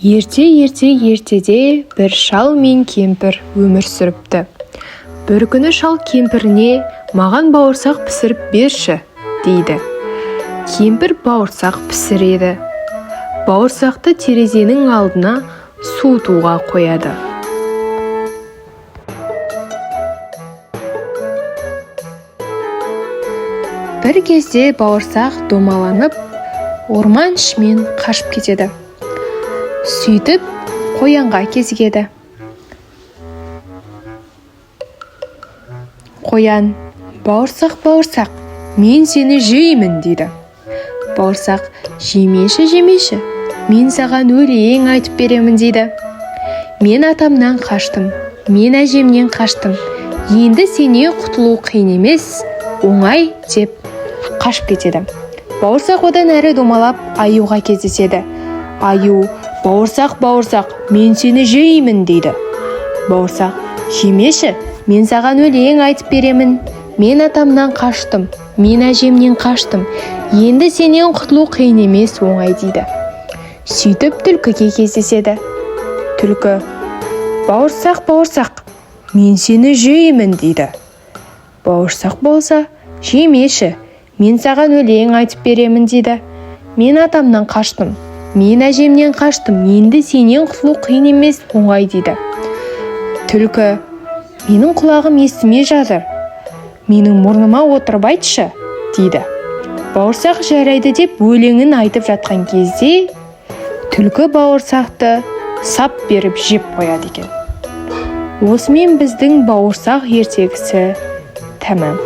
Ертеде бір шал мен кемпір өмір сүріпті. Бір күні шал кемпіріне «Маған бауырсақ пісіріп берші» дейді. Кемпір бауырсақ пісіреді. Бауырсақты терезенің алдына суытуға қояды. Бір кезде бауырсақ домаланып, орман ішімен қашып кетеді. Сөйтіп қоянға кезігеді. Қоян: «Бауырсақ, мен сені жеймін» дейді. Бауырсақ: «Жемеші, мен саған өлең айтып беремін» дейді. «Мен атамнан қаштым, мен әжемнен қаштым, енді сенен құтылу қиын емес, оңай» деп қашып кетеді. Бауырсақ одан әрі домалап аюға кездеседі. Аю: «Бауырсақ, мен сені жеймін» дейді. Бауырсақ: «Жемеші, мен саған өлең айтып беремін. Мен атамнан қаштым, мен әжемнен қаштым, енді сенен құтылу қиын емес, оңай» дейді. Сөйтіп түлкіге кездеседі. Түлкі: «Бауырсақ, мен сені жеймін» дейді. Бауырсақ болса: «Жемеші, мен саған өлең айтып беремін» дейді. «Мен атамнан қаштым, мен әжемнен қаштым, енді сенен құтылу қиын емес, оңай» дейді. Түлкі: «Менің құлағым естімей жатыр, менің мұрныма отырып айтшы» дейді. Бауырсақ жарайды деп өлеңін айтып жатқан кезде түлкі бауырсақты сап беріп жеп қояды екен. Осымен біздің бауырсақ ертегісі тәмам.